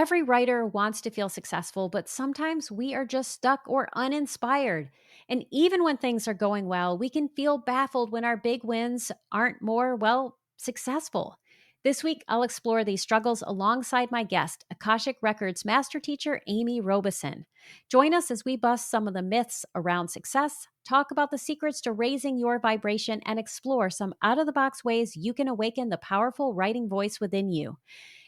Every writer wants to feel successful, but sometimes we are just stuck or uninspired. And even when things are going well, we can feel baffled when our big wins aren't more, well, successful. This week, I'll explore these struggles alongside my guest, Akashic Records Master Teacher Amy Robeson. Join us as we bust some of the myths around success, talk about the secrets to raising your vibration, and explore some out of the box ways you can awaken the powerful writing voice within you.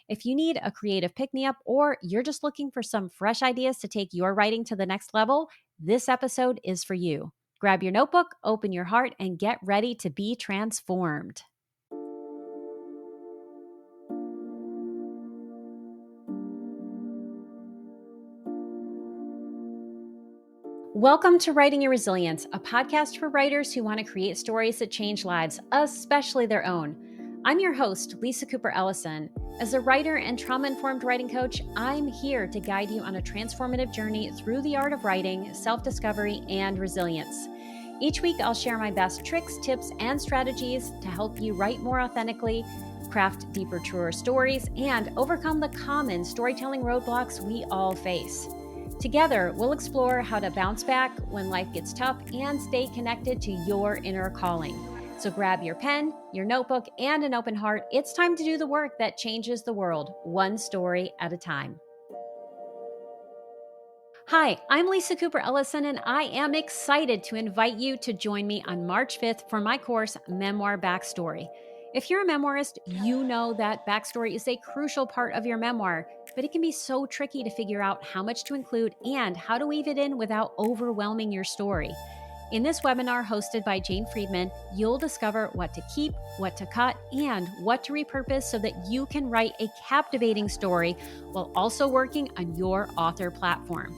If you need a creative pick me up or you're just looking for some fresh ideas to take your writing to the next level, this episode is for you. Grab your notebook, open your heart, and get ready to be transformed. Welcome to Writing Your Resilience, a podcast for writers who want to create stories that change lives, especially their own. I'm your host, Lisa Cooper Ellison. As a writer and trauma-informed writing coach, I'm here to guide you on a transformative journey through the art of writing, self-discovery, and resilience. Each week, I'll share my best tricks, tips, and strategies to help you write more authentically, craft deeper, truer stories, and overcome the common storytelling roadblocks we all face. Together, we'll explore how to bounce back when life gets tough and stay connected to your inner calling. So grab your pen, your notebook, and an open heart. It's time to do the work that changes the world, one story at a time. Hi, I'm Lisa Cooper Ellison, and I am excited to invite you to join me on March 5th for my course, Memoir Backstory. If you're a memoirist, you know that backstory is a crucial part of your memoir, but it can be so tricky to figure out how much to include and how to weave it in without overwhelming your story. In this webinar hosted by Jane Friedman, you'll discover what to keep, what to cut, and what to repurpose so that you can write a captivating story while also working on your author platform.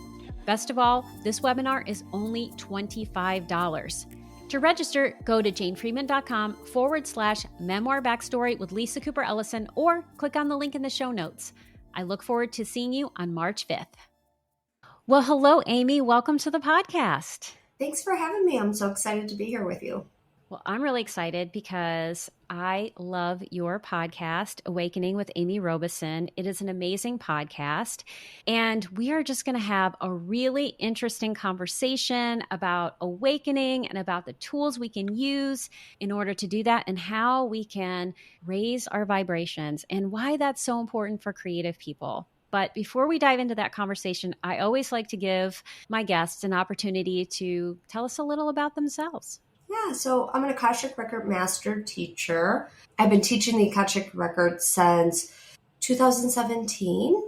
Best of all, this webinar is only $25. To register, go to janefriedman.com/memoir backstory with Lisa Cooper Ellison or click on the link in the show notes. I look forward to seeing you on March 5th. Well, hello, Amy. Welcome to the podcast. Thanks for having me. I'm so excited to be here with you. Well, I'm really excited because I love your podcast, Awakening with Amy Robeson. It is an amazing podcast, and we are just going to have a really interesting conversation about awakening and about the tools we can use in order to do that and how we can raise our vibrations and why that's so important for creative people. But before we dive into that conversation, I always like to give my guests an opportunity to tell us a little about themselves. Yeah, so I'm an Akashic Record Master Teacher. I've been teaching the Akashic Records since 2017.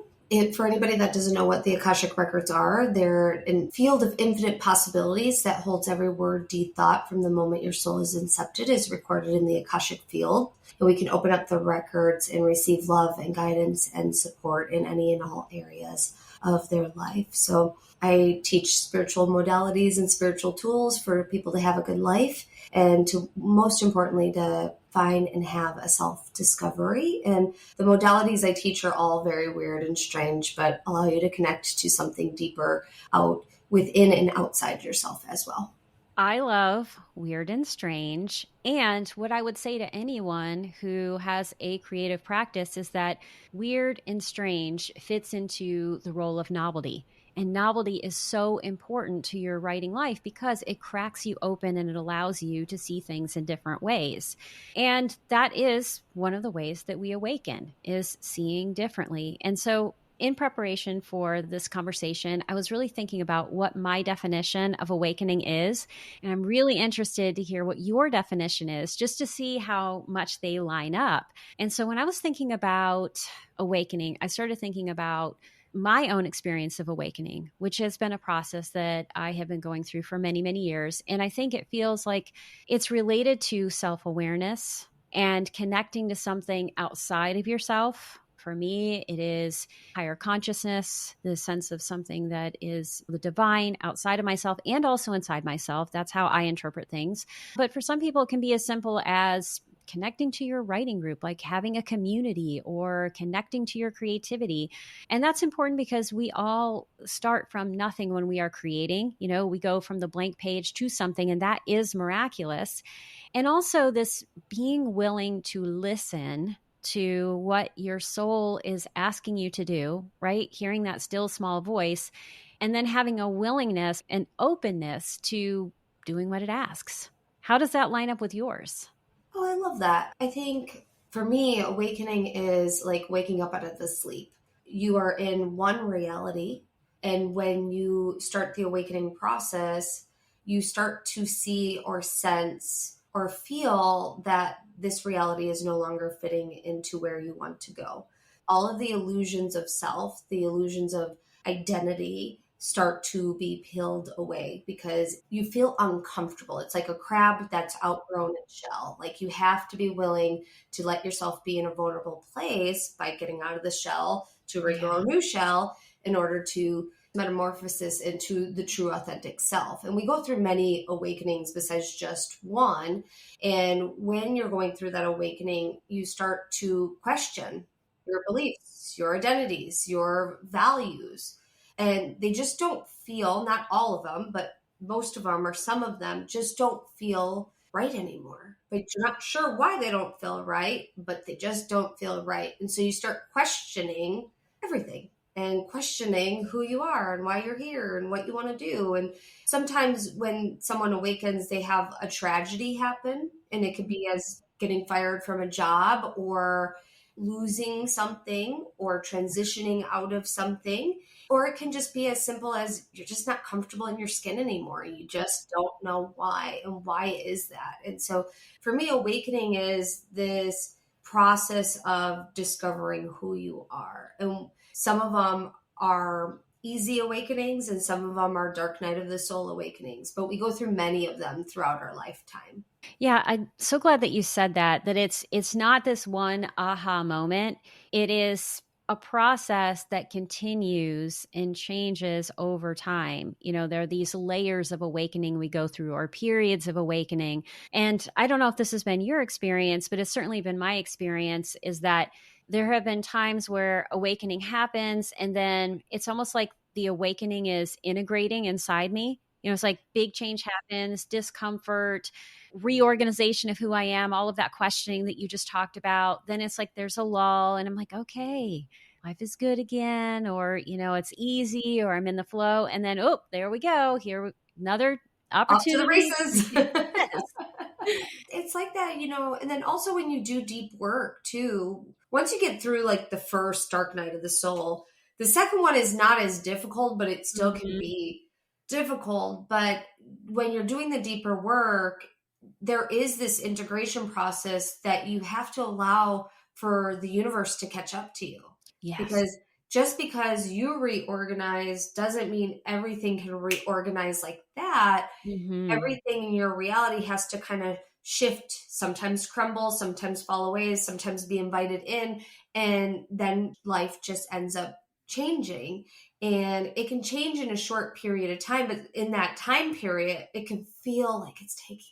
For anybody that doesn't know what the Akashic Records are, they're a field of infinite possibilities that holds every word, deed, thought from the moment your soul is incepted is recorded in the Akashic field. And we can open up the records and receive love and guidance and support in any and all areas of their life. So I teach spiritual modalities and spiritual tools for people to have a good life and to, most importantly, to find and have a self-discovery. And the modalities I teach are all very weird and strange, but allow you to connect to something deeper out within and outside yourself as well. I love weird and strange. And what I would say to anyone who has a creative practice is that weird and strange fits into the role of novelty. And novelty is so important to your writing life because it cracks you open and it allows you to see things in different ways. And that is one of the ways that we awaken, is seeing differently. And so in preparation for this conversation, I was really thinking about what my definition of awakening is. And I'm really interested to hear what your definition is, just to see how much they line up. And so when I was thinking about awakening, I started thinking about my own experience of awakening, which has been a process that I have been going through for many, many years. And I think it feels like it's related to self-awareness and connecting to something outside of yourself. For me, it is higher consciousness, the sense of something that is the divine outside of myself and also inside myself. That's how I interpret things. But for some people, it can be as simple as connecting to your writing group, like having a community or connecting to your creativity. And that's important because we all start from nothing when we are creating. You know, we go from the blank page to something, and that is miraculous. And also this being willing to listen to what your soul is asking you to do, right? Hearing that still small voice, and then having a willingness and openness to doing what it asks. How does that line up with yours? Oh, I love that. I think for me, awakening is like waking up out of the sleep. You are in one reality. And when you start the awakening process, you start to see or sense or feel that this reality is no longer fitting into where you want to go. All of the illusions of self, the illusions of identity, start to be peeled away because you feel uncomfortable. It's like a crab that's outgrown its shell. Like you have to be willing to let yourself be in a vulnerable place by getting out of the shell to regrow a new shell in order to metamorphosis into the true authentic self. And we go through many awakenings besides just one. And when you're going through that awakening, you start to question your beliefs, your identities, your values. And they just don't feel, not all of them, but most of them or some of them just don't feel right anymore. But you're not sure why they don't feel right, but they just don't feel right. And so you start questioning everything and questioning who you are and why you're here and what you want to do. And sometimes when someone awakens, they have a tragedy happen, and it could be as getting fired from a job or losing something or transitioning out of something. Or it can just be as simple as you're just not comfortable in your skin anymore. You just don't know why. And why is that? And so for me, awakening is this process of discovering who you are. And some of them are easy awakenings and some of them are dark night of the soul awakenings, but we go through many of them throughout our lifetime. Yeah, I'm so glad that you said that it's not this one aha moment. It is a process that continues and changes over time. You know, there are these layers of awakening we go through, or periods of awakening. And I don't know if this has been your experience, but it's certainly been my experience, is that there have been times where awakening happens and then it's almost like the awakening is integrating inside me. You know, it's like big change happens, discomfort, reorganization of who I am, all of that questioning that you just talked about. Then it's like there's a lull and I'm like, okay, life is good again, or, you know, it's easy, or I'm in the flow. And then, oh, there we go. Here, another Off to the opportunity. races. Yes. It's like that, you know, and then also when you do deep work too, once you get through like the first dark night of the soul, the second one is not as difficult, but it still can Mhm. be difficult. But when you're doing the deeper work, there is this integration process that you have to allow for the universe to catch up to you. Yes. Because just because you reorganize doesn't mean everything can reorganize like that. Hmm. Everything in your reality has to kind of shift, sometimes crumble, sometimes fall away, sometimes be invited in. And then life just ends up changing. And it can change in a short period of time, but in that time period, it can feel like it's taking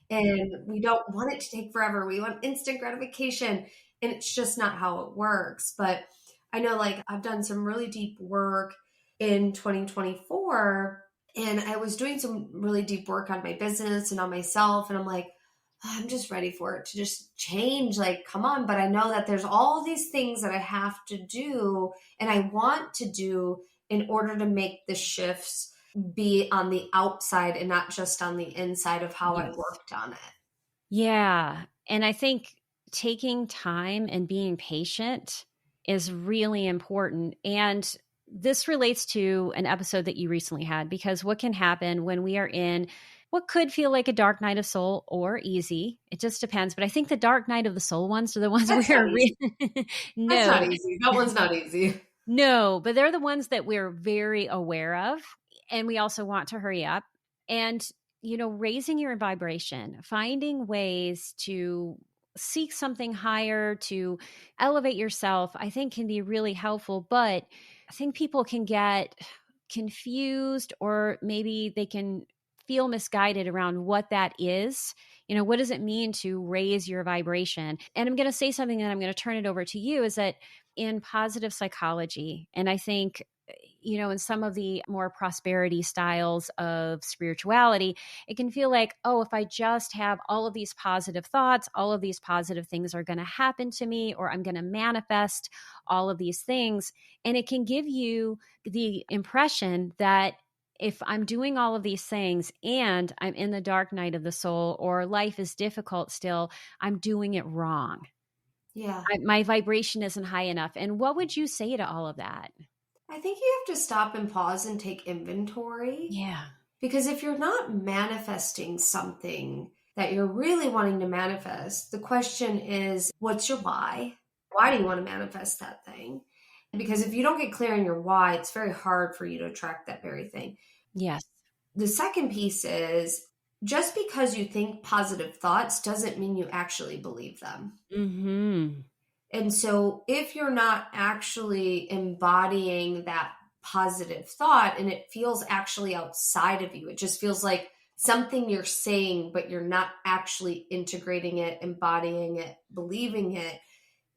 forever. And we don't want it to take forever. We want instant gratification. And it's just not how it works. But I know, like, I've done some really deep work in 2024, and I was doing some really deep work on my business and on myself. And I'm like, I'm just ready for it to just change. Like, come on. But I know that there's all these things that I have to do and I want to do in order to make the shifts be on the outside and not just on the inside of how I Yes. worked on it. Yeah. And I think taking time and being patient is really important. And this relates to an episode that you recently had, because what can happen when we are in what could feel like a dark night of soul or easy, it just depends. But I think the dark night of the soul ones are the ones That's we're not easy. really, That's not no, easy. That one's not easy. no, but they're the ones that we're very aware of. And we also want to hurry up. And, you know, raising your vibration, finding ways to seek something higher, to elevate yourself, I think can be really helpful. But I think people can get confused, or maybe they can feel misguided around what that is. You know, what does it mean to raise your vibration? And I'm going to say something, and I'm going to turn it over to you, is that in positive psychology, and I think in some of the more prosperity styles of spirituality, it can feel like, oh, if I just have all of these positive thoughts, all of these positive things are going to happen to me, or I'm going to manifest all of these things. And it can give you the impression that if I'm doing all of these things and I'm in the dark night of the soul, or life is difficult still, I'm doing it wrong. Yeah. My vibration isn't high enough. And what would you say to all of that? I think you have to stop and pause and take inventory. Yeah. Because if you're not manifesting something that you're really wanting to manifest, the question is, what's your why? Why do you want to manifest that thing? Because if you don't get clear on your why, it's very hard for you to attract that very thing. Yes. The second piece is, just because you think positive thoughts doesn't mean you actually believe them. Mm-hmm. And so if you're not actually embodying that positive thought and it feels actually outside of you, it just feels like something you're saying, but you're not actually integrating it, embodying it, believing it,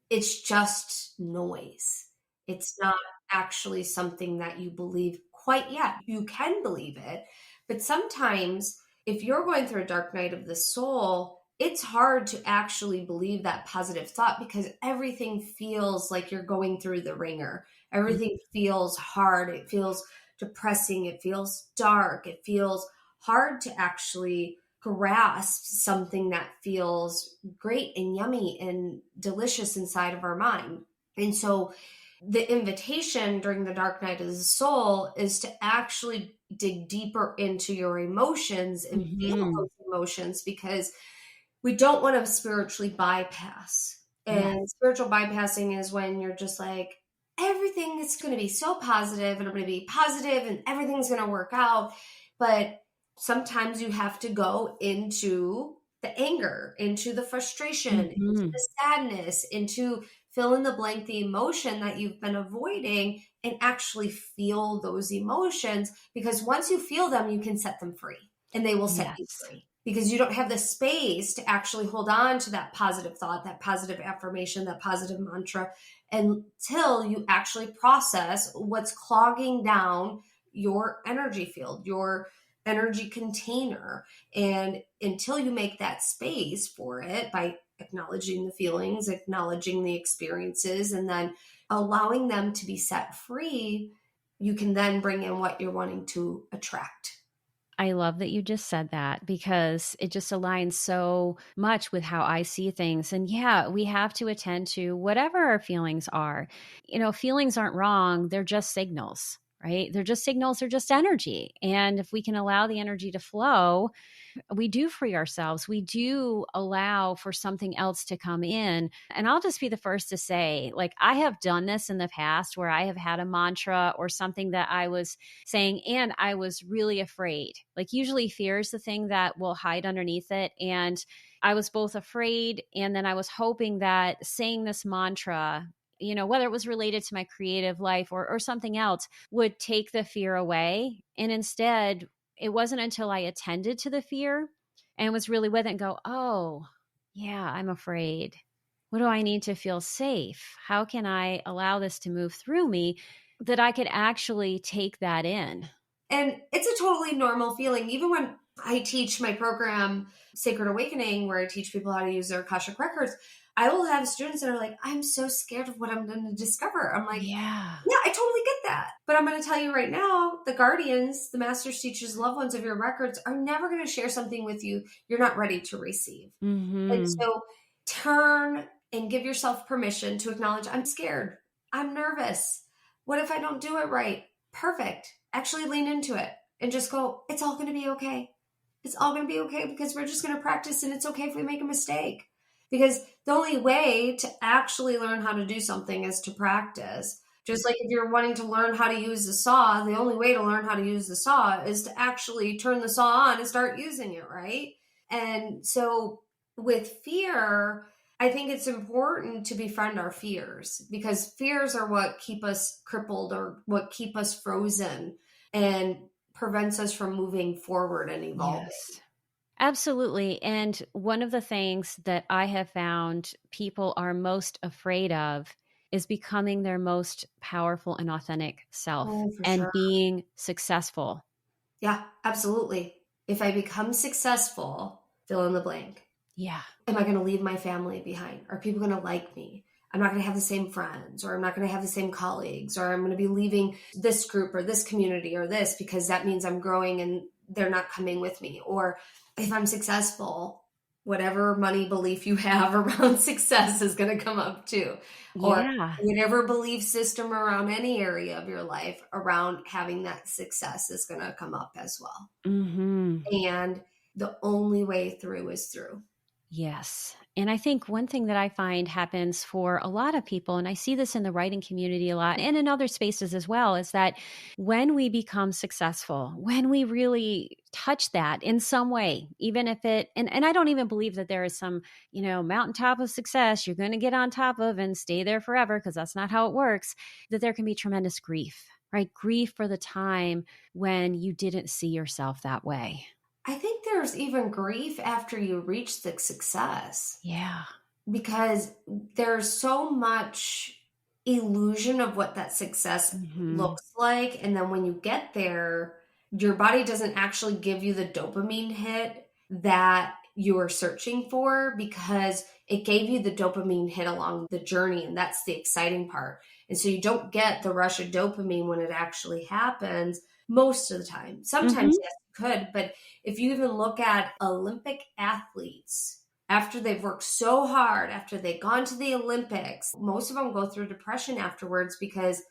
it's just noise. It's not actually something that you believe quite yet. You can believe it, but sometimes if you're going through a dark night of the soul, it's hard to actually believe that positive thought because everything feels like you're going through the ringer. Everything feels hard. It feels depressing. It feels dark. It feels hard to actually grasp something that feels great and yummy and delicious inside of our mind. And so the invitation during the dark night of the soul is to actually dig deeper into your emotions and feel Mm-hmm. those emotions, because we don't want to spiritually bypass. Yeah. And spiritual bypassing is when you're just like, everything is going to be so positive and I'm going to be positive and everything's going to work out. But sometimes you have to go into the anger, into the frustration, into Mm-hmm. the sadness, into fill in the blank, the emotion that you've been avoiding, and actually feel those emotions. Because once you feel them, you can set them free and they will set you Yes. free, because you don't have the space to actually hold on to that positive thought, that positive affirmation, that positive mantra until you actually process what's clogging down your energy field, your energy container. And until you make that space for it by acknowledging the feelings, acknowledging the experiences, and then allowing them to be set free, you can then bring in what you're wanting to attract. I love that you just said that because it just aligns so much with how I see things. And yeah, we have to attend to whatever our feelings are. Feelings aren't wrong, they're just signals, right? They're just signals, they're just energy. And if we can allow the energy to flow, we do free ourselves. We do allow for something else to come in. And I'll just be the first to say, like, I have done this in the past where I have had a mantra or something that I was saying, and I was really afraid. Like, usually fear is the thing that will hide underneath it. And I was both afraid, and then I was hoping that saying this mantra, whether it was related to my creative life or something else, would take the fear away. And instead, it wasn't until I attended to the fear and was really with it and go, oh, yeah, I'm afraid. What do I need to feel safe? How can I allow this to move through me, that I could actually take that in? And it's a totally normal feeling. Even when I teach my program, Sacred Awakening, where I teach people how to use their Akashic Records, I will have students that are like, I'm so scared of what I'm going to discover. I'm like, Yeah. yeah, I totally get that. But I'm going to tell you right now, the guardians, the masters, teachers, loved ones of your records are never going to share something with you you're not ready to receive. And Mm-hmm. so turn and give yourself permission to acknowledge, I'm scared. I'm nervous. What if I don't do it right? Perfect. Actually lean into it and just go, it's all going to be okay. It's all going to be okay, because we're just going to practice, and it's okay if we make a mistake. Because the only way to actually learn how to do something is to practice. Just like if you're wanting to learn how to use the saw, the only way to learn how to use the saw is to actually turn the saw on and start using it, right? And so with fear, I think it's important to befriend our fears, because fears are what keep us crippled or what keep us frozen and prevents us from moving forward and evolving. Yes. Absolutely. And one of the things that I have found people are most afraid of is becoming their most powerful and authentic self Oh, for and sure. being successful. Yeah, absolutely. If I become successful, fill in the blank. Yeah. Am I going to leave my family behind? Are people going to like me? I'm not going to have the same friends, or I'm not going to have the same colleagues, or I'm going to be leaving this group or this community or this because that means I'm growing and they're not coming with me. Or if I'm successful, whatever money belief you have around success is going to come up too. Or Yeah. whatever belief system around any area of your life around having that success is going to come up as well. Mm-hmm. And the only way through is through. Yes. And I think one thing that I find happens for a lot of people, and I see this in the writing community a lot and in other spaces as well, is that when we become successful, when we really touch that in some way, even if and I don't even believe that there is some, mountaintop of success you're going to get on top of and stay there forever, because that's not how it works, that there can be tremendous grief, right? Grief for the time when you didn't see yourself that way. I think there's even grief after you reach the success Yeah. because there's so much illusion of what that success Hmm. looks like. And then when you get there, your body doesn't actually give you the dopamine hit that you were searching for because it gave you the dopamine hit along the journey. And that's the exciting part. And so you don't get the rush of dopamine when it actually happens most of the time. Hmm. Sometimes, yes, you could. But if you even look at Olympic athletes, after they've worked so hard, after they've gone to the Olympics, most of them go through depression afterwards because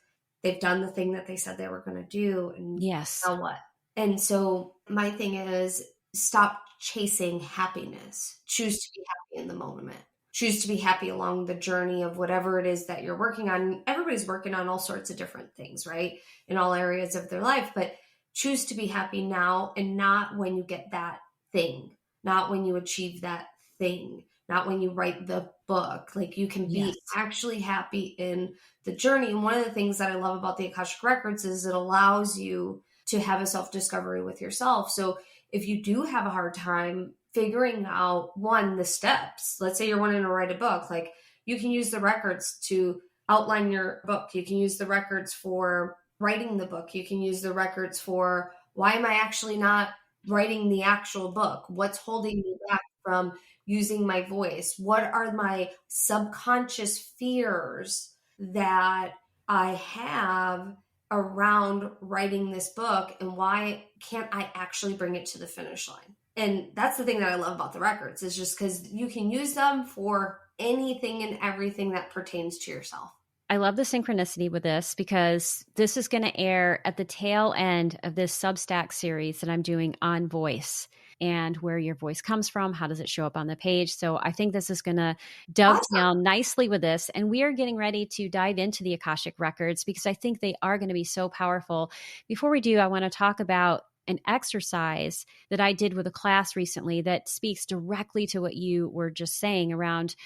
they've done the thing that they said they were going to do. And Yes. now what? And so my thing is stop chasing happiness. Choose to be happy in the moment. Choose to be happy along the journey of whatever it is that you're working on. Everybody's working on all sorts of different things, right? In all areas of their life. But choose to be happy now and not when you get that thing, not when you achieve that thing, not when you write the book. Like you can be Yes. actually happy in the journey. And one of the things that I love about the Akashic Records is it allows you to have a self-discovery with yourself. So if you do have a hard time figuring out the steps, let's say you're wanting to write a book, like you can use the records to outline your book. You can use the records for writing the book. You can use the records for why am I actually not writing the actual book? What's holding me back from using my voice? What are my subconscious fears that I have around writing this book, and why can't I actually bring it to the finish line? And that's the thing that I love about the records, is just because you can use them for anything and everything that pertains to yourself. I love the synchronicity with this because this is going to air at the tail end of this Substack series that I'm doing on voice and where your voice comes from. How does it show up on the page? So I think this is going to Awesome. dovetail nicely with this. And we are getting ready to dive into the Akashic Records because I think they are going to be so powerful. Before we do, I want to talk about an exercise that I did with a class recently that speaks directly to what you were just saying around,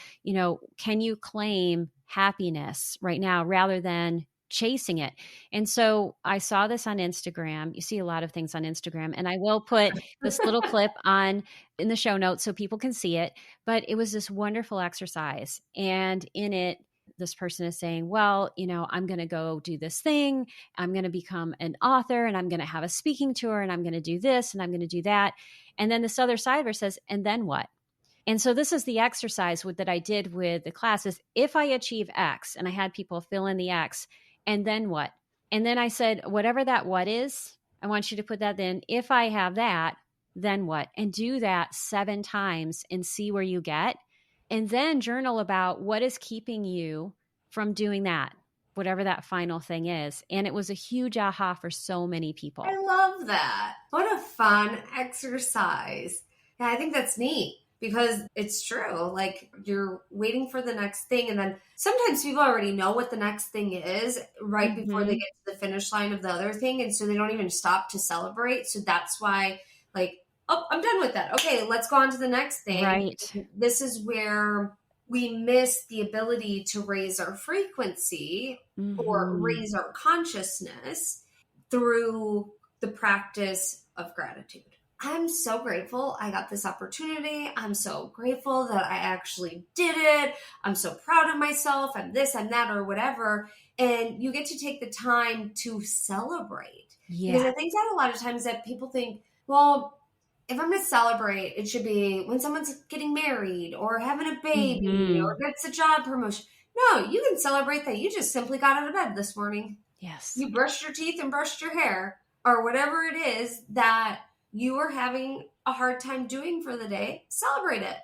can you claim happiness right now rather than chasing it? And so I saw this on Instagram. You see a lot of things on Instagram, and I will put this little clip on in the show notes so people can see it. But it was this wonderful exercise. And in it, this person is saying, well, I'm going to go do this thing. I'm going to become an author and I'm going to have a speaking tour and I'm going to do this and I'm going to do that. And then this other side of her says, and then what? And so this is the exercise that I did with the classes. If I achieve X, and I had people fill in the X, and then what? And then I said, whatever that what is, I want you to put that in. If I have that, then what? And do that 7 times and see where you get. And then journal about what is keeping you from doing that, whatever that final thing is. And it was a huge aha for so many people. I love that. What a fun exercise. Yeah, I think that's neat because it's true. Like you're waiting for the next thing, and then sometimes people already know what the next thing is right before they Mm-hmm. get to the finish line of the other thing. And so they don't even stop to celebrate. So that's why, like, oh, I'm done with that. Okay, let's go on to the next thing. Right. This is where we miss the ability to raise our frequency or Mm-hmm. raise our consciousness through the practice of gratitude. I'm so grateful I got this opportunity. I'm so grateful that I actually did it. I'm so proud of myself. I'm this, I'm that, or whatever. And you get to take the time to celebrate. Because Yeah. I think that a lot of times that people think, well, if I'm going to celebrate, it should be when someone's getting married or having a baby or Hmm. gets a job promotion. No, you can celebrate that you just simply got out of bed this morning. Yes. You brushed your teeth and brushed your hair or whatever it is that you are having a hard time doing for the day, celebrate it.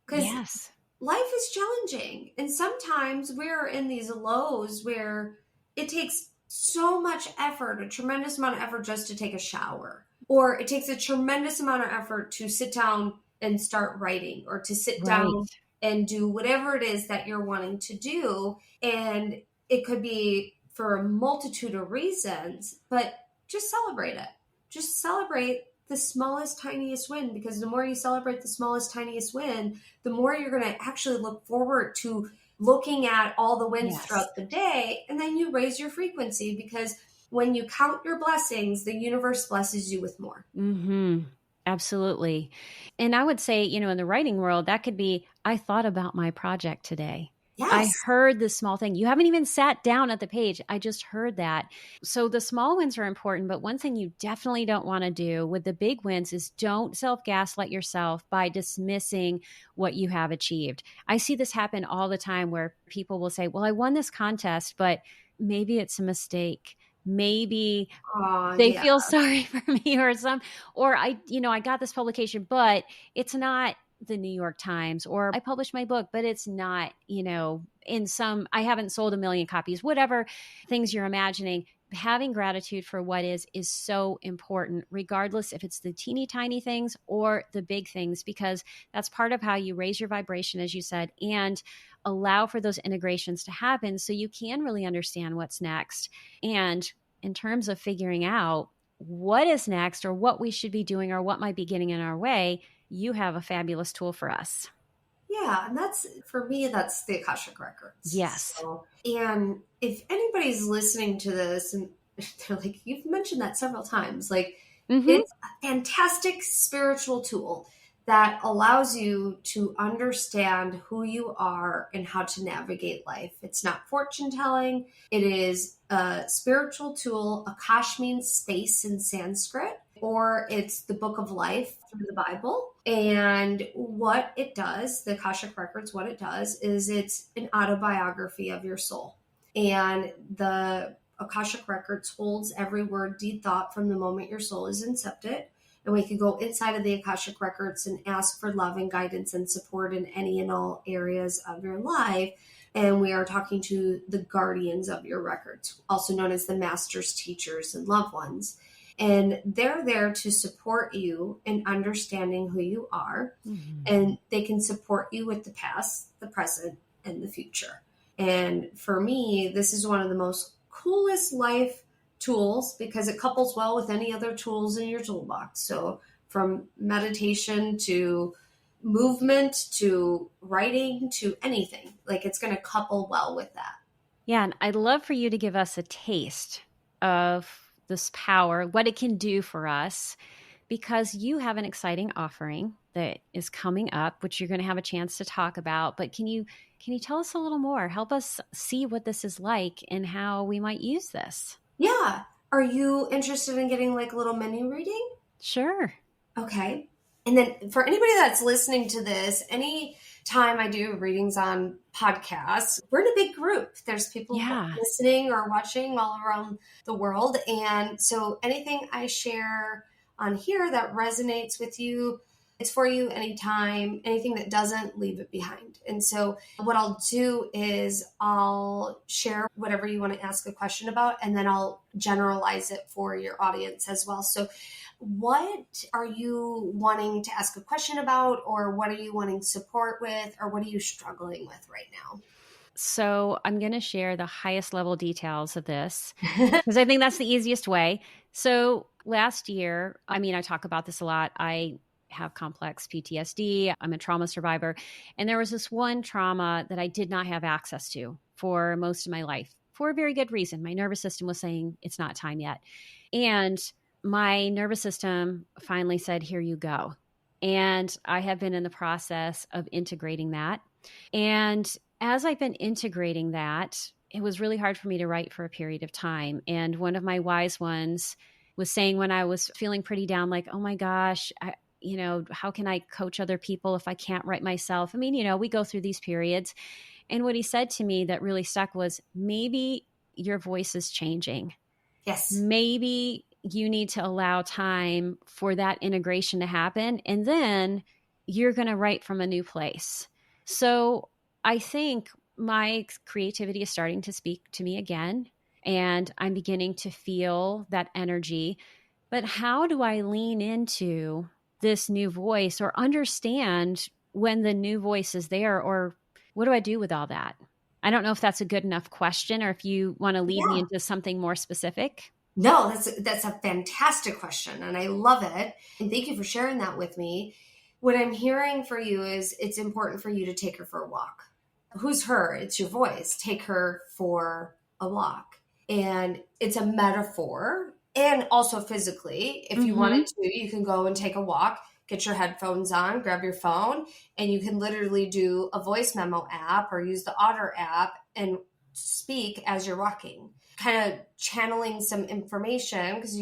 Because Yes. life is challenging. And sometimes we're in these lows where it takes so much effort, a tremendous amount of effort just to take a shower. Or it takes a tremendous amount of effort to sit down and start writing or to sit Right. down and do whatever it is that you're wanting to do. And it could be for a multitude of reasons, but just celebrate it. Just celebrate the smallest, tiniest win, because the more you celebrate the smallest, tiniest win, the more you're going to actually look forward to looking at all the wins Yes. throughout the day. And then you raise your frequency, because when you count your blessings, the universe blesses you with more. Hmm. Absolutely. And I would say, in the writing world, that could be, I thought about my project today. I Yes. heard this small thing. You haven't even sat down at the page. I just heard that. So the small wins are important, but one thing you definitely don't want to do with the big wins is don't self-gaslight yourself by dismissing what you have achieved. I see this happen all the time where people will say, well, I won this contest, but maybe it's a mistake. Maybe Oh, they yeah. feel sorry for me or I got this publication, but it's not the New York Times, or I published my book, but it's not, I haven't sold a million copies, whatever things you're imagining. Having gratitude for what is so important, regardless if it's the teeny tiny things or the big things, because that's part of how you raise your vibration, as you said, and allow for those integrations to happen so you can really understand what's next. And in terms of figuring out what is next or what we should be doing or what might be getting in our way, you have a fabulous tool for us. Yeah, and that's for me, that's the Akashic Records. Yes. So, and if anybody's listening to this and they're like, you've mentioned that several times, like Mm-hmm. it's a fantastic spiritual tool that allows you to understand who you are and how to navigate life. It's not fortune telling, it is a spiritual tool. Akash means space in Sanskrit, or it's the book of life through the Bible. And what it does, the Akashic Records, what it does is it's an autobiography of your soul. And the Akashic Records holds every word, deed, thought from the moment your soul is incepted. And we could go inside of the Akashic Records and ask for love and guidance and support in any and all areas of your life. And we are talking to the guardians of your records, also known as the masters, teachers, and loved ones. And they're there to support you in understanding who you are. Mm-hmm. And they can support you with the past, the present, and the future. And for me, this is one of the most coolest life tools because it couples well with any other tools in your toolbox. So from meditation to movement to writing to anything, like it's going to couple well with that. Yeah. And I'd love for you to give us a taste of this power, what it can do for us, because you have an exciting offering that is coming up, which you're going to have a chance to talk about. But can you tell us a little more? Help us see what this is like and how we might use this. Yeah. Are you interested in getting like a little mini reading? Sure. Okay. And then for anybody that's listening to this, any time I do readings on podcasts, we're in a big group. There's people Yeah. listening or watching all around the world. And so anything I share on here that resonates with you, it's for you anytime. Anything that doesn't, leave it behind. And so what I'll do is I'll share whatever you want to ask a question about, and then I'll generalize it for your audience as well. So what are you wanting to ask a question about, or what are you wanting support with, or what are you struggling with right So I'm going to share the highest level details of this now? because I think that's the easiest way. So last year, I talk about this a lot. I have complex PTSD. I'm a trauma survivor. And there was this one trauma that I did not have access to for most of my life for a very good reason. My nervous system was saying it's not time yet. And my nervous system finally said, here you go. And I have been in the process of integrating that. And as I've been integrating that, it was really hard for me to write for a period of time. And one of my wise ones was saying when I was feeling pretty down, like, oh my gosh, how can I coach other people if I can't write myself? I mean, we go through these periods. And what he said to me that really stuck was, maybe your voice is changing. Yes. Maybe you need to allow time for that integration to happen. And then you're going to write from a new place. So I think my creativity is starting to speak to me again. And I'm beginning to feel that energy. But how do I lean into this new voice or understand when the new voice is there? Or what do I do with all that? I don't know if that's a good enough question or if you want to lead me Yeah. into something more specific. No, that's a fantastic question, and I love it. And thank you for sharing that with me. What I'm hearing for you is it's important for you to take her for a walk. Who's her? It's your voice. Take her for a walk. And it's a metaphor and also physically. If you Mm-hmm. wanted to, you can go and take a walk, get your headphones on, grab your phone, and you can literally do a voice memo app or use the Otter app and speak as you're walking, kind of channeling some information. Because,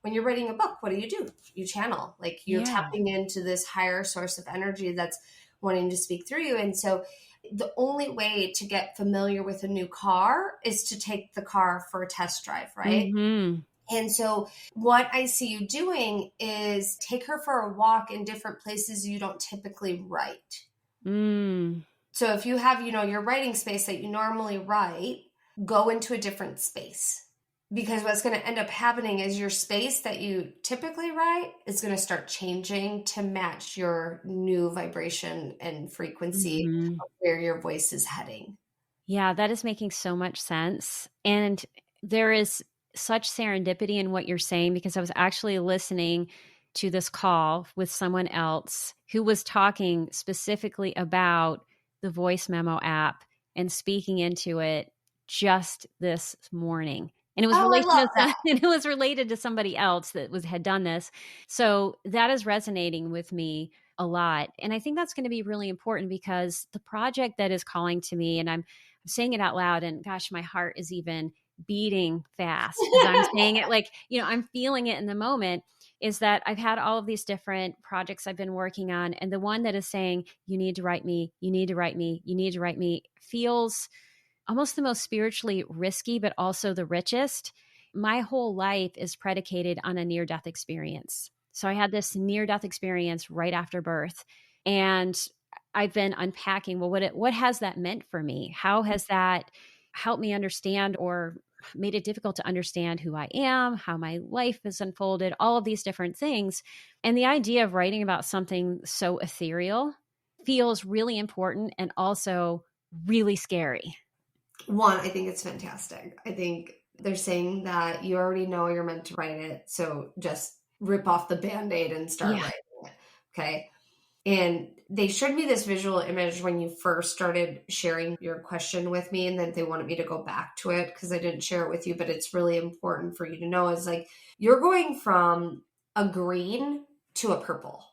when you're writing a book, what do? You channel, like you're Yeah. tapping into this higher source of energy that's wanting to speak through you. And so the only way to get familiar with a new car is to take the car for a test drive, right? Mm-hmm. And so what I see you doing is take her for a walk in different places you don't typically write. Mm. So if you have, your writing space that you normally write, go into a different space. Because what's going to end up happening is your space that you typically write is going to start changing to match your new vibration and frequency Mm-hmm. of where your voice is heading. Yeah, that is making so much sense. And there is such serendipity in what you're saying because I was actually listening to this call with someone else who was talking specifically about the voice memo app and speaking into it just this morning. And it was Oh, I love that. and it was related to somebody else that had done this. So that is resonating with me a lot. And I think that's going to be really important because the project that is calling to me, and I'm saying it out loud, and gosh, my heart is even beating fast as I'm saying it. Like, I'm feeling it in the moment. Is that I've had all of these different projects I've been working on. And the one that is saying, you need to write me, you need to write me, you need to write me, feels almost the most spiritually risky, but also the richest. My whole life is predicated on a near death experience. So I had this near death experience right after birth. And I've been unpacking, well, what has that meant for me? How has that helped me understand or made it difficult to understand who I am, how my life has unfolded, all of these different things. And the idea of writing about something so ethereal feels really important and also really scary. One, I think it's fantastic. I think they're saying that you already know you're meant to write it. So just rip off the Band-Aid and start Yeah. writing it. Okay. And they showed me this visual image when you first started sharing your question with me, and then they wanted me to go back to it because I didn't share it with you, but it's really important for you to know is like you're going from a green to a purple.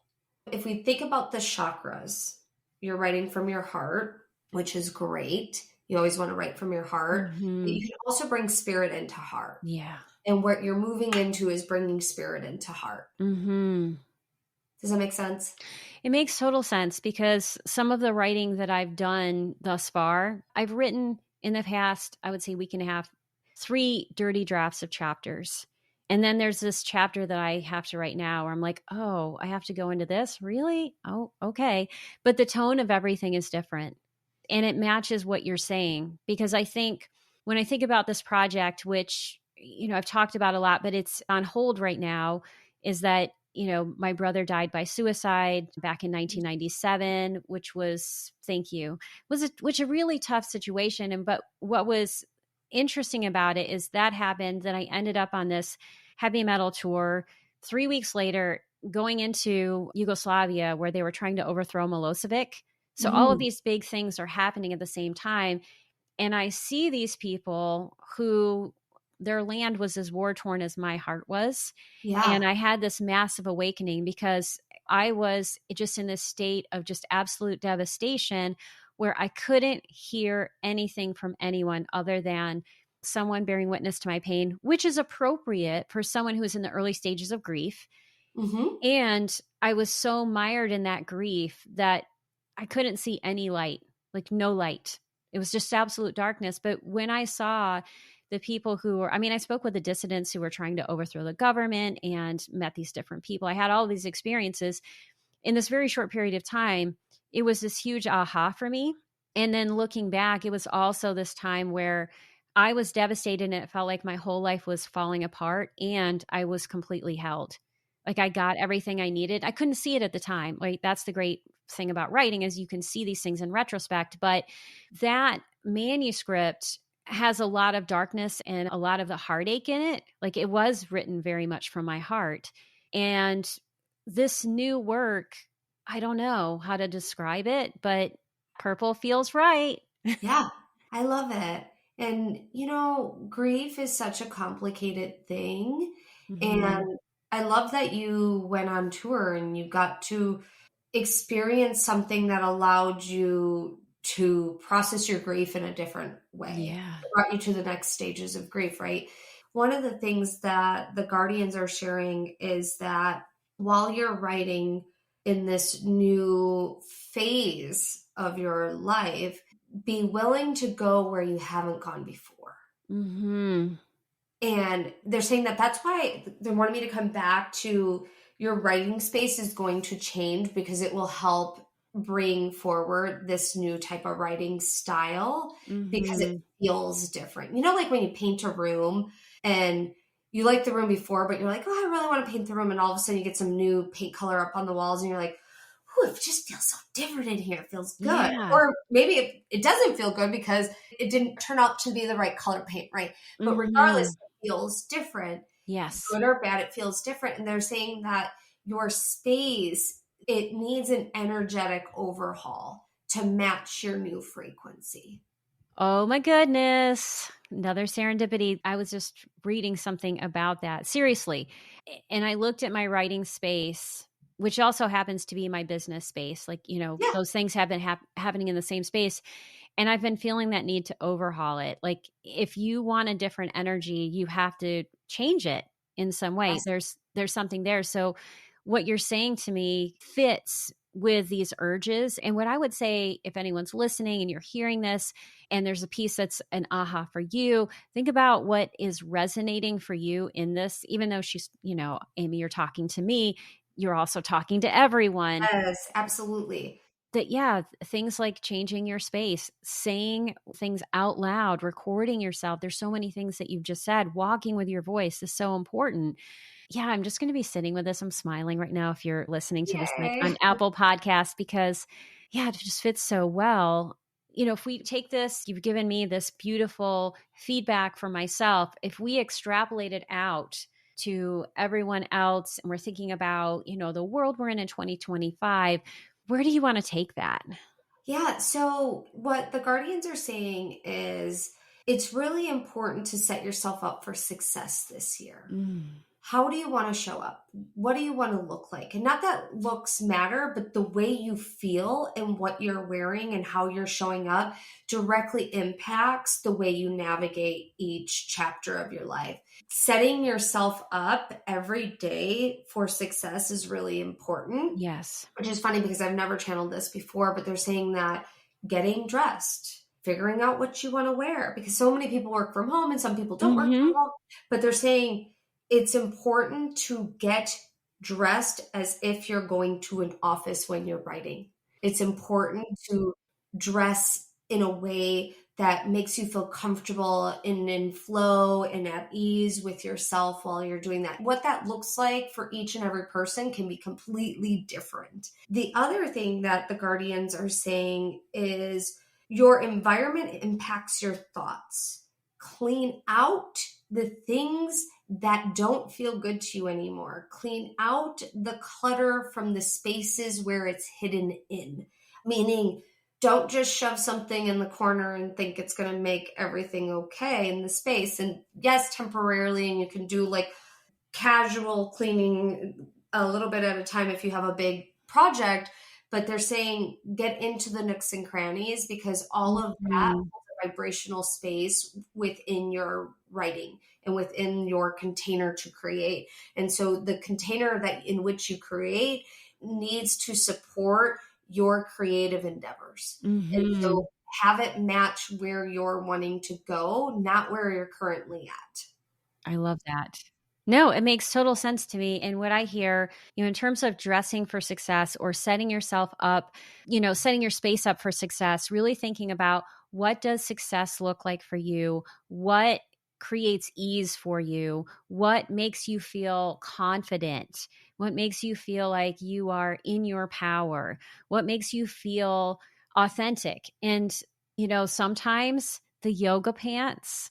If we think about the chakras, you're writing from your heart, which is great. You always want to write from your heart, but you Mm-hmm. can also bring spirit into heart. Yeah. And what you're moving into is bringing spirit into heart. Mm-hmm. Does that make sense? It makes total sense because some of the writing that I've done thus far, I've written in the past, I would say week and a half, 3 dirty drafts of chapters. And then there's this chapter that I have to write now where I'm like, oh, I have to go into this? Really? Oh, okay. But the tone of everything is different. And it matches what you're saying. Because I think when I think about this project, which, I've talked about a lot, but it's on hold right now, is that my brother died by suicide back in 1997, which was, thank you, which a really tough situation. But what was interesting about it is that happened. Then I ended up on this heavy metal tour 3 weeks later, going into Yugoslavia where they were trying to overthrow Milosevic. So all of Mm. these big things are happening at the same time. And I see these people who their land was as war torn as my heart was. And Yeah. I had this massive awakening because I was just in this state of just absolute devastation where I couldn't hear anything from anyone other than someone bearing witness to my pain, which is appropriate for someone who is in the early stages of grief. Mm-hmm. And I was so mired in that grief that I couldn't see any light, like no light. It was just absolute darkness. But when I saw the people who were, I mean, I spoke with the dissidents who were trying to overthrow the government and met these different people. I had all these experiences in this very short period of time. It was this huge aha for me. And then looking back, it was also this time where I was devastated and it felt like my whole life was falling apart and I was completely held. Like I got everything I needed. I couldn't see it at the time. Like that's the great thing about writing is you can see these things in retrospect, but that manuscript has a lot of darkness and a lot of the heartache in it. Like it was written very much from my heart. And this new work, I don't know how to describe it, but purple feels right. Yeah, I love it. And, grief is such a complicated thing. Mhm. And I love that you went on tour and you got to experience something that allowed you to process your grief in a different way. Yeah. It brought you to the next stages of grief, right? One of the things that the Guardians are sharing is that while you're writing in this new phase of your life, be willing to go where you haven't gone before. Mhm. And they're saying that that's why they wanted me to come back to your writing space is going to change because it will help bring forward this new type of writing style because it Mhm. feels different. Like when you paint a room and you like the room before, but you're like, oh, I really want to paint the room. And all of a sudden you get some new paint color up on the walls and you're like, oh, it just feels so different in here. It feels good. Yeah. Or maybe it doesn't feel good because it didn't turn out to be the right color paint, right? But regardless, Mhm. it feels different. Yes. Good or bad, it feels different. And they're saying that your space, it needs an energetic overhaul to match your new frequency. Oh my goodness. Another serendipity. I was just reading something about that. Seriously. And I looked at my writing space, which also happens to be my business space. Like, Yeah. those things have been happening in the same space. And I've been feeling that need to overhaul it. Like, if you want a different energy, you have to change it in some way. Yes. There's something there. So what you're saying to me fits with these urges. And what I would say, if anyone's listening and you're hearing this, and there's a piece that's an aha for you, think about what is resonating for you in this. Even though she's, Amy, you're talking to me, you're also talking to everyone. Yes, absolutely. That, yeah, things like changing your space, saying things out loud, recording yourself. There's so many things that you've just said. Walking with your voice is so important. Yeah, I'm just going to be sitting with this. I'm smiling right now if you're listening to this like Yay. on Apple Podcast because yeah, it just fits so well. If we take this, you've given me this beautiful feedback for myself. If we extrapolate it out to everyone else and we're thinking about, the world we're in 2025, where do you want to take that? Yeah. So, what the Guardians are saying is it's really important to set yourself up for success this year. Mm, How do you want to show up? What do you want to look like? And not that looks matter, but the way you feel and what you're wearing and how you're showing up directly impacts the way you navigate each chapter of your life. Setting yourself up every day for success is really important, yes. which is funny because I've never channeled this before, but they're saying that getting dressed, figuring out what you want to wear, because so many people work from home and some people don't work from Hmm. home, but they're saying it's important to get dressed as if you're going to an office when you're writing. It's important to dress in a way that makes you feel comfortable and in flow and at ease with yourself while you're doing that. What that looks like for each and every person can be completely different. The other thing that the Guardians are saying is your environment impacts your thoughts. Clean out the things that don't feel good to you anymore. Clean out the clutter from the spaces where it's hidden in, meaning don't just shove something in the corner and think it's going to make everything okay in the space. And yes, temporarily, and you can do like casual cleaning a little bit at a time if you have a big project, but they're saying get into the nooks and crannies because all of that Mhm. holds a vibrational space within your writing and within your container to create. And so the container that in which you create needs to support your creative endeavors. And so Mhm. have it match where you're wanting to go, not where you're currently at. I love that. No, it makes total sense to me. And what I hear, in terms of dressing for success or setting yourself up, setting your space up for success, really thinking about what does success look like for you? What creates ease for you? What makes you feel confident? What makes you feel like you are in your power? What makes you feel authentic? And, sometimes the yoga pants.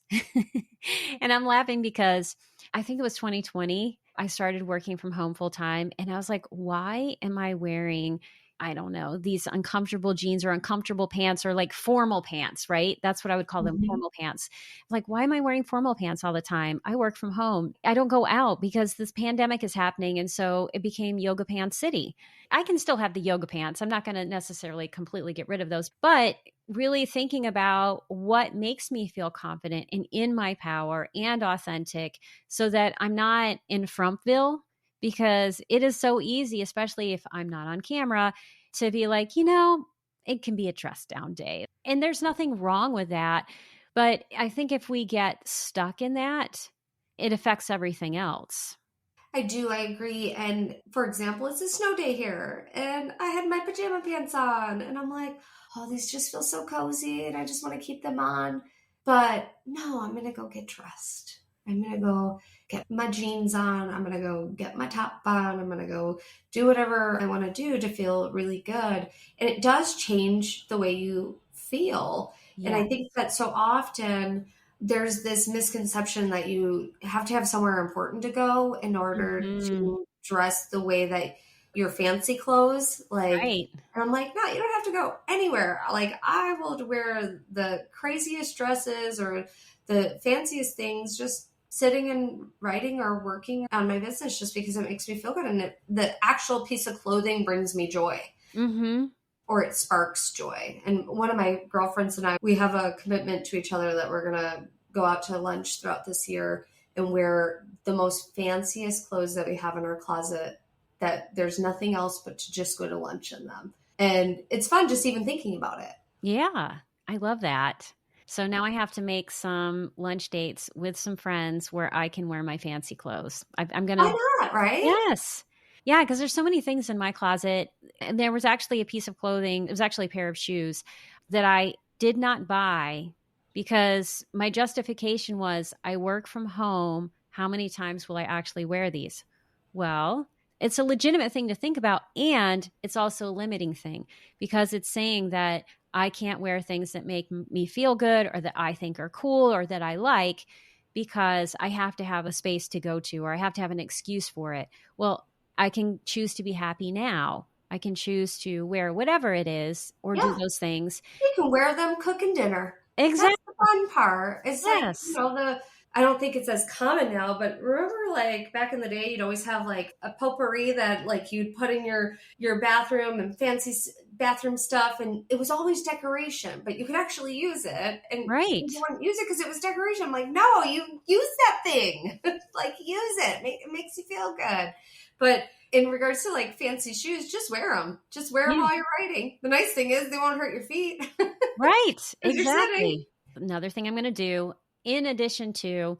And I'm laughing because I think it was 2020. I started working from home full time and I was like, why am I wearing, I don't know, these uncomfortable jeans or uncomfortable pants or like formal pants, right? That's what I would call them, Mhm. formal pants. Like, why am I wearing formal pants all the time? I work from home. I don't go out because this pandemic is happening. And so it became yoga pants city. I can still have the yoga pants. I'm not going to necessarily completely get rid of those, but really thinking about what makes me feel confident and in my power and authentic so that I'm not in Frumpville because it is so easy, especially if I'm not on camera, to be like, it can be a dress down day. And there's nothing wrong with that. But I think if we get stuck in that, it affects everything else. I do, I agree. And for example, it's a snow day here, and I had my pajama pants on, and I'm like, oh, these just feel so cozy, and I just want to keep them on. But no, I'm going to go get dressed. I'm going to go get my jeans on. I'm going to go get my top on. I'm going to go do whatever I want to do to feel really good. And it does change the way you feel. And Yeah. I think that so often, there's this misconception that you have to have somewhere important to go in order Hmm. to dress the way that your fancy clothes like. Right. And I'm like, no, you don't have to go anywhere. Like, I will wear the craziest dresses or the fanciest things just sitting and writing or working on my business just because it makes me feel good, and the actual piece of clothing brings me joy Hmm. or it sparks joy. And one of my girlfriends and I, we have a commitment to each other that we're going to go out to lunch throughout this year and wear the most fanciest clothes that we have in our closet, that there's nothing else but to just go to lunch in them. And it's fun just even thinking about it. Yeah, I love that. So now I have to make some lunch dates with some friends where I can wear my fancy clothes. I'm going Why to, not, right? yes. Yeah, because there's so many things in my closet. And there was actually a piece of clothing, it was actually a pair of shoes that I did not buy because my justification was I work from home. How many times will I actually wear these? Well, it's a legitimate thing to think about. And it's also a limiting thing because it's saying that I can't wear things that make me feel good or that I think are cool or that I like because I have to have a space to go to or I have to have an excuse for it. Well, I can choose to be happy now. I can choose to wear whatever it is or do Yeah. those things. You can wear them cooking dinner. That's the Exactly. fun part. It's like, Yes. I don't think it's as common now, but remember like back in the day, you'd always have like a potpourri that like you'd put in your bathroom and fancy bathroom stuff. And it was always decoration, but you could actually use it. And Right. people wouldn't use it because it was decoration. I'm like, no, you use that thing. Like use it. It makes you feel good. But in regards to like fancy shoes, just wear them. Just wear them Yeah. while you're writing. The nice thing is they won't hurt your feet because Right. you're sitting. Exactly. Another thing I'm going to do, in addition to,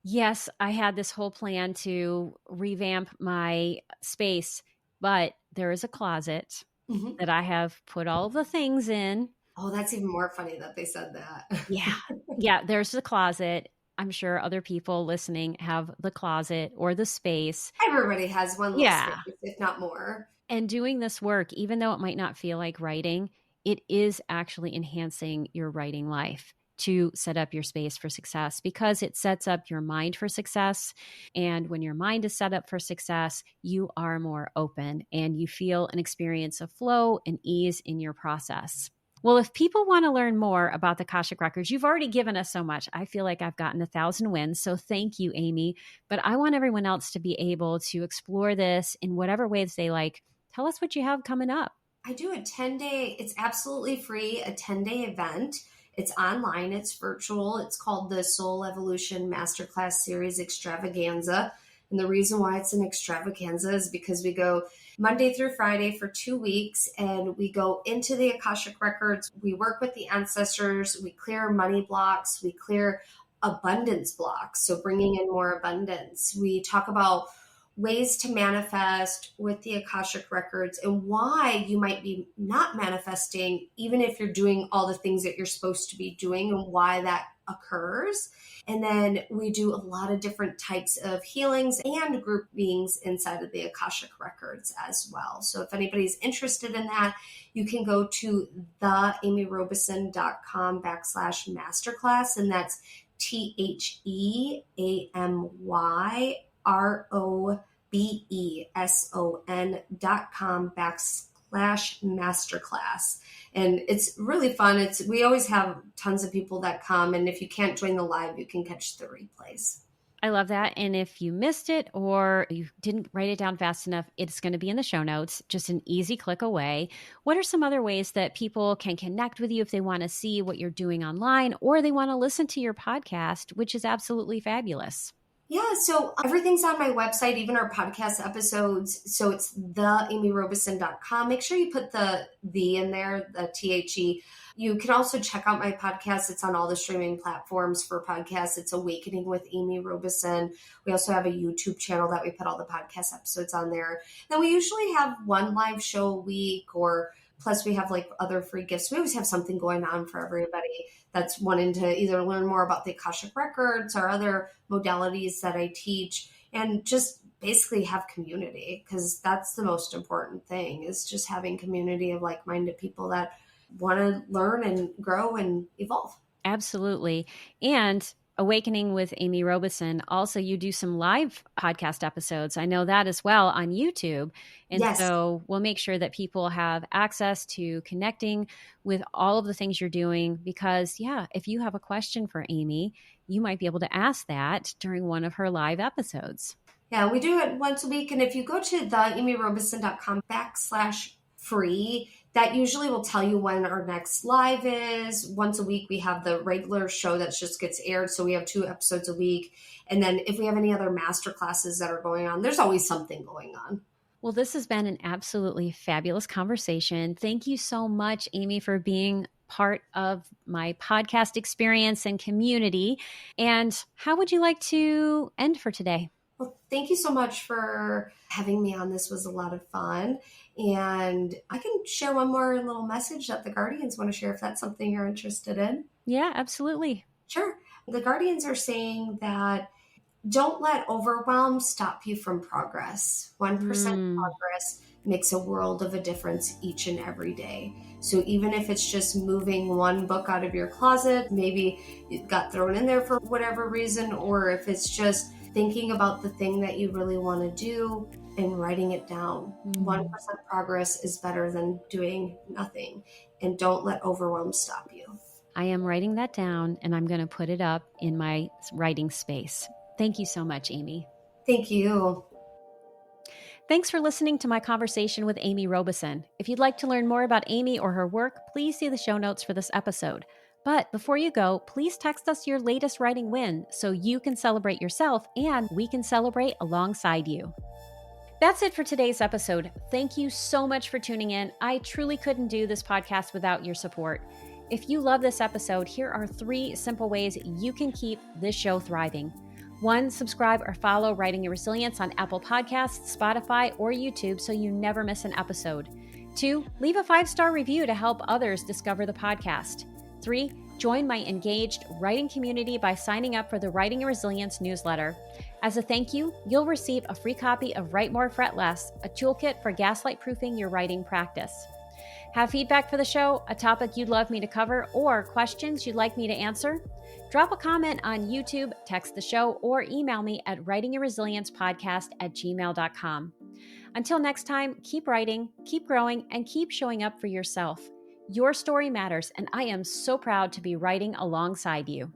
yes, I had this whole plan to revamp my space, but there is a closet Mhm. that I have put all of the things in. Oh, that's even more funny that they said that. Yeah. Yeah. There's the closet. I'm sure other people listening have the closet or the space. Everybody has one little space, Yeah. if not more. And doing this work, even though it might not feel like writing, it is actually enhancing your writing life to set up your space for success because it sets up your mind for success. And when your mind is set up for success, you are more open and you feel an experience of flow and ease in your process. Well, if people want to learn more about the Akashic Records, you've already given us so much. I feel like I've gotten 1,000 wins. So thank you, Amy. But I want everyone else to be able to explore this in whatever ways they like. Tell us what you have coming up. I do a 10-day, it's absolutely free, a 10-day event. It's online, it's virtual. It's called the Soul Evolution Masterclass Series Extravaganza. And the reason why it's an extravaganza is because we go Monday through Friday for 2 weeks and we go into the Akashic Records. We work with the ancestors. We clear money blocks. We clear abundance blocks. So bringing in more abundance. We talk about ways to manifest with the Akashic Records and why you might be not manifesting, even if you're doing all the things that you're supposed to be doing, and why that occurs. And then we do a lot of different types of healings and group beings inside of the Akashic Records as well. So if anybody's interested in that, you can go to theamyrobeson.com/masterclass, and that's TheamyRobeson.com/masterclass. And it's really fun. We always have tons of people that come. And if you can't join the live, you can catch the replays. I love that. And if you missed it or you didn't write it down fast enough, it's going to be in the show notes, just an easy click away. What are some other ways that people can connect with you if they want to see what you're doing online or they want to listen to your podcast, which is absolutely fabulous? Yeah, so everything's on my website, even our podcast episodes. So it's theamyrobeson.com. Make sure you put the in there, the THE. You can also check out my podcast. It's on all the streaming platforms for podcasts. It's Awakening with Amy Robeson. We also have a YouTube channel that we put all the podcast episodes on there. Then we usually have one live show a week, or plus we have like other free gifts. We always have something going on for everybody that's wanting to either learn more about the Akashic Records or other modalities that I teach, and just basically have community, because that's the most important thing, is just having community of like-minded people that want to learn and grow and evolve. Absolutely. And Awakening with Amy Robeson, also you do some live podcast episodes. I know that as well on YouTube. And Yes. So we'll make sure that people have access to connecting with all of the things you're doing, because if you have a question for Amy, you might be able to ask that during one of her live episodes. Yeah, we do it once a week. And if you go to theamyrobeson.com/free, that usually will tell you when our next live is. Once a week, we have the regular show that just gets aired. So we have 2 episodes a week. And then if we have any other master classes that are going on, there's always something going on. Well, this has been an absolutely fabulous conversation. Thank you so much, Amy, for being part of my podcast experience and community. And how would you like to end for today? Well, thank you so much for having me on. This was a lot of fun. And I can share one more little message that the Guardians want to share, if that's something you're interested in. Yeah, absolutely. Sure. The Guardians are saying that don't let overwhelm stop you from progress. 1% progress makes a world of a difference each and every day. So even if it's just moving one book out of your closet, maybe it got thrown in there for whatever reason, or if it's just thinking about the thing that you really want to do and writing it down. 1% progress is better than doing nothing. And don't let overwhelm stop you. I am writing that down, and I'm going to put it up in my writing space. Thank you so much, Amy. Thank you. Thanks for listening to my conversation with Amy Robeson. If you'd like to learn more about Amy or her work, please see the show notes for this episode. But before you go, please text us your latest writing win so you can celebrate yourself and we can celebrate alongside you. That's it for today's episode. Thank you so much for tuning in. I truly couldn't do this podcast without your support. If you love this episode, here are 3 simple ways you can keep this show thriving. 1, subscribe or follow Writing Your Resilience on Apple Podcasts, Spotify, or YouTube so you never miss an episode. 2, leave a 5-star review to help others discover the podcast. 3, join my engaged writing community by signing up for the Writing Your Resilience newsletter. As a thank you, you'll receive a free copy of Write More, Fret Less, a toolkit for gaslight proofing your writing practice. Have feedback for the show, a topic you'd love me to cover, or questions you'd like me to answer? Drop a comment on YouTube, text the show, or email me at writingyourresiliencepodcast@gmail.com. Until next time, keep writing, keep growing, and keep showing up for yourself. Your story matters, and I am so proud to be writing alongside you.